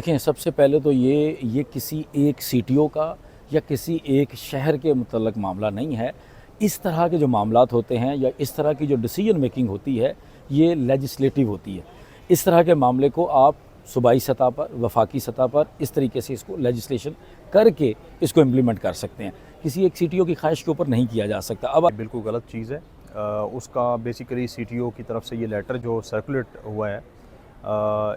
देखिए, सबसे पहले तो ये किसी एक सीटीओ का या किसी एक शहर के मुतल्लक मामला नहीं है। इस तरह के जो मामलात होते हैं या इस तरह की जो डिसीजन मेकिंग होती है, ये लेजिस्लेटिव होती है। इस तरह के मामले को आप सूबाई सतह पर, वफाकी सतह पर इस तरीके से इसको लेजिस्लेशन करके इसको इम्प्लीमेंट कर सकते हैं। किसी एक सीटीओ की ख्वाहिश के ऊपर नहीं किया जा सकता। अब बिल्कुल गलत चीज़ है। उसका बेसिकली सीटीओ की तरफ से ये लेटर जो सर्कुलेट हुआ है,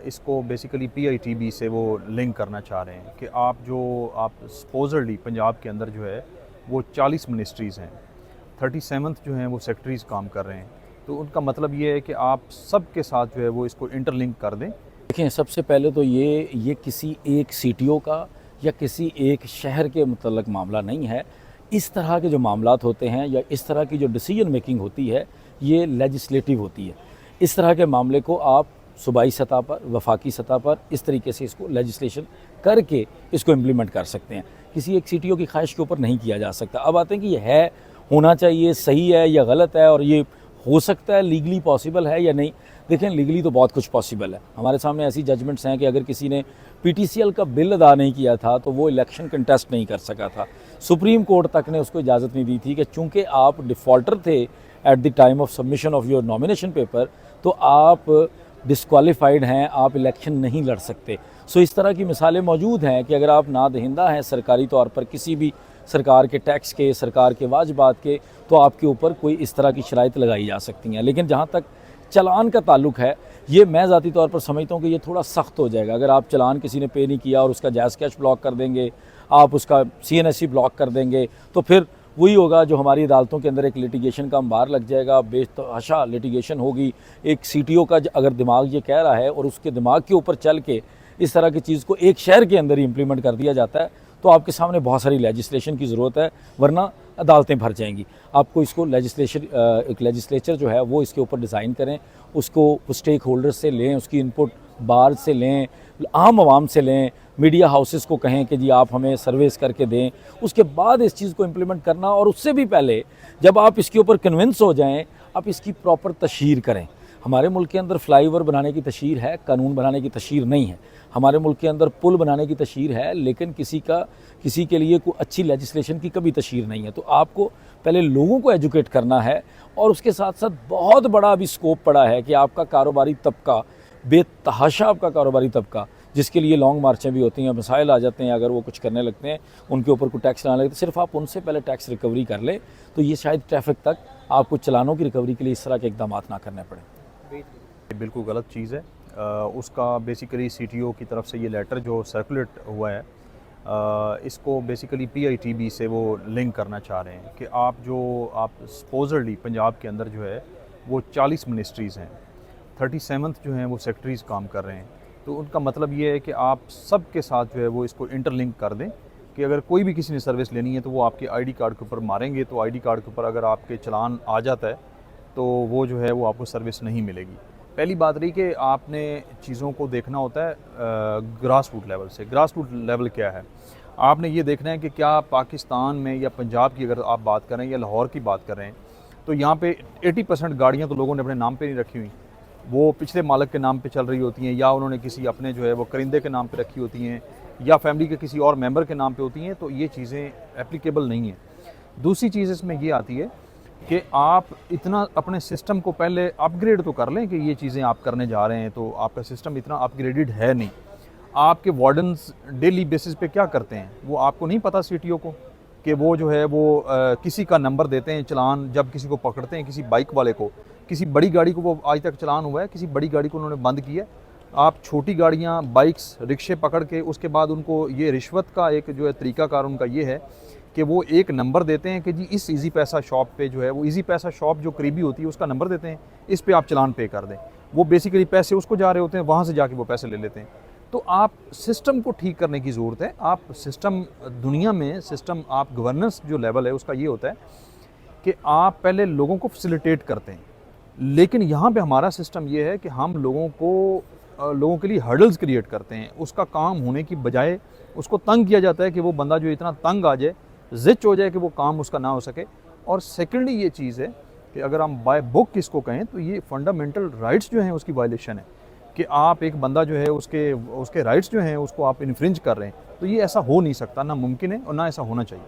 इसको बेसिकली पीआईटीबी से वो लिंक करना चाह रहे हैं कि आप सपोजली पंजाब के अंदर जो है वो 40 मिनिस्ट्रीज़ हैं, 37th जो हैं वो सेक्रेटरीज़ काम कर रहे हैं। तो उनका मतलब ये है कि आप सब के साथ जो है वो इसको इंटरलिंक कर दें। देखें, सबसे पहले तो ये किसी एक सीटीओ का या किसी एक शहर के मुतल्लक मामला नहीं है। इस तरह के जो मामलात होते हैं या इस तरह की जो डिसीजन मेकिंग होती है, ये लेजिस्लेटिव होती है। इस तरह के मामले को आप सूबाई सतह पर, वफाकी सतह पर इस तरीके से इसको लेजिस्लेशन करके इसको इम्प्लीमेंट कर सकते हैं। किसी एक सीटीओ की ख्वाहिश के ऊपर नहीं किया जा सकता। अब आते हैं कि ये है, होना चाहिए, सही है या गलत है, और ये हो सकता है, लीगली पॉसिबल है या नहीं। देखें, लीगली तो बहुत कुछ पॉसिबल है। हमारे सामने ऐसी जजमेंट्स हैं कि अगर किसी ने पीटीसीएल का बिल अदा नहीं किया था तो वो इलेक्शन कंटेस्ट नहीं कर सका था। सुप्रीम कोर्ट तक ने उसको इजाज़त नहीं दी थी कि चूंकि आप डिफ़ॉल्टर थे at the time of submission of your nomination paper, तो आप डिस्क्वालीफाइड हैं, आप इलेक्शन नहीं लड़ सकते। सो इस तरह की मिसालें मौजूद हैं कि अगर आप नादहिंदा हैं सरकारी तौर पर किसी भी सरकार के टैक्स के, सरकार के वाजिबात के, तो आपके ऊपर कोई इस तरह की शराइत लगाई जा सकती हैं। लेकिन जहाँ तक चलान का ताल्लुक है, ये मैं ज़ाती तौर पर समझता हूँ कि ये थोड़ा सख्त हो जाएगा। अगर आप चलान किसी ने पे नहीं किया और उसका जायज़ कैश ब्लॉक कर देंगे, आप उसका सीएनएससी ब्लॉक कर देंगे, तो फिर वही होगा जो हमारी अदालतों के अंदर एक लिटिगेशन का अंबार लग जाएगा, बेतहाशा लिटिगेशन होगी। एक सीटीओ का अगर दिमाग ये कह रहा है और उसके दिमाग के ऊपर चल के इस तरह की चीज़ को एक शहर के अंदर ही इम्प्लीमेंट कर दिया जाता है, तो आपके सामने बहुत सारी लेजिस्लेशन की ज़रूरत है, वरना अदालतें भर जाएंगी। आपको इसको एक लेजिस्लेचर जो है वो इसके ऊपर डिज़ाइन करें, उसको स्टेक होल्डर्स से लें, उसकी इनपुट बार से लें, आम आवाम से लें, मीडिया हाउसेस को कहें कि जी आप हमें सर्वेस करके दें, उसके बाद इस चीज़ को इम्प्लीमेंट करना। और उससे भी पहले जब आप इसके ऊपर कन्विंस हो जाएं, आप इसकी प्रॉपर तशहीर करें। हमारे मुल्क के अंदर फ्लाईओवर बनाने की तशहीर है, कानून बनाने की तशहीर नहीं है। हमारे मुल्क के अंदर पुल बनाने की तशहीर है, लेकिन किसी के लिए कोई अच्छी लेजिस्लेशन की कभी तशहीर नहीं है। तो आपको पहले लोगों को एजुकेट करना है, और उसके साथ साथ बहुत बड़ा अभी स्कोप पड़ा है कि आपका कारोबारी तबका, बेतहाशा आपका कारोबारी तबका, जिसके लिए लॉन्ग मार्चें भी होती हैं, मसाइल आ जाते हैं, अगर वो कुछ करने लगते हैं, उनके ऊपर कोई टैक्स लाने लगते हैं, सिर्फ आप उनसे पहले टैक्स रिकवरी कर लें, तो ये शायद ट्रैफिक तक आपको चलानों की रिकवरी के लिए इस तरह के इकदाम ना करने पड़े। बिल्कुल गलत चीज़ है। उसका बेसिकली सीटीओ की तरफ से ये लेटर जो सर्कुलेट हुआ है, इसको बेसिकली पीआईटीबी से वो लिंक करना चाह रहे हैं कि आप सपोजली पंजाब के अंदर जो है वो 40 मिनिस्ट्रीज़ हैं, 37th जो हैं वो सेक्रेटरीज़ काम कर रहे हैं। तो उनका मतलब ये है कि आप सब के साथ जो है वो इसको इंटरलिंक कर दें कि अगर कोई भी किसी ने सर्विस लेनी है तो वो आपके आईडी कार्ड के ऊपर मारेंगे, तो आईडी कार्ड के ऊपर अगर आपके चलान आ जाता है तो वो जो है वो आपको सर्विस नहीं मिलेगी। पहली बात रही कि आपने चीज़ों को देखना होता है ग्रास रूट लेवल से। ग्रास रूट लेवल क्या है? आपने ये देखना है कि क्या पाकिस्तान में या पंजाब की अगर आप बात करें या लाहौर की बात करें, तो यहाँ पे 80% गाड़ियाँ तो लोगों ने अपने नाम पे नहीं रखी हुई, वो पिछले मालिक के नाम पे चल रही होती हैं, या उन्होंने किसी अपने जो है वो करिंदे के नाम पे रखी होती हैं, या फैमिली के किसी और मेंबर के नाम पे होती हैं। तो ये चीज़ें एप्लीकेबल नहीं हैं। दूसरी चीज़ इसमें ये आती है कि आप इतना अपने सिस्टम को पहले अपग्रेड तो कर लें कि ये चीज़ें आप करने जा रहे हैं, तो आपका सिस्टम इतना अपग्रेडेड है नहीं। आपके वार्डन्स डेली बेसिस पे क्या करते हैं, वो आपको नहीं पता सीटीओ को, कि वो जो है वो किसी का नंबर देते हैं चलान, जब किसी को पकड़ते हैं, किसी बाइक वाले को, किसी बड़ी गाड़ी को, वो आज तक चलान हुआ है, किसी बड़ी गाड़ी को उन्होंने बंद किया। आप छोटी गाड़ियाँ, बाइक्स, रिक्शे पकड़ के उसके बाद उनको ये रिश्वत का एक जो है तरीक़ाकार उनका ये है कि वो एक नंबर देते हैं कि जी इस इजी पैसा शॉप पे जो है, वो इजी पैसा शॉप जो करीबी होती है उसका नंबर देते हैं, इस पे आप चलान पे कर दें। वो बेसिकली पैसे उसको जा रहे होते हैं, वहाँ से जाके वो पैसे ले लेते हैं। तो आप सिस्टम को ठीक करने की ज़रूरत है। आप सिस्टम, दुनिया में सिस्टम, आप गवर्नेंस जो लेवल है उसका ये होता है कि आप पहले लोगों को फैसिलिटेट करते हैं, लेकिन यहाँ पे हमारा सिस्टम ये है कि हम लोगों के लिए हर्डल्स क्रिएट करते हैं। उसका काम होने की बजाय उसको तंग किया जाता है कि वो बंदा जो इतना तंग आ जाए, ज़िच हो जाए कि वो काम उसका ना हो सके। और सेकेंडली ये चीज़ है कि अगर हम बाय बुक किसको कहें तो ये फंडामेंटल राइट्स जो हैं उसकी वायलेशन है। कि आप एक बंदा जो है उसके उसके राइट्स जो हैं उसको आप इन्फ्रिंज कर रहे हैं, तो ये ऐसा हो नहीं सकता, ना मुमकिन है और ना ऐसा होना चाहिए।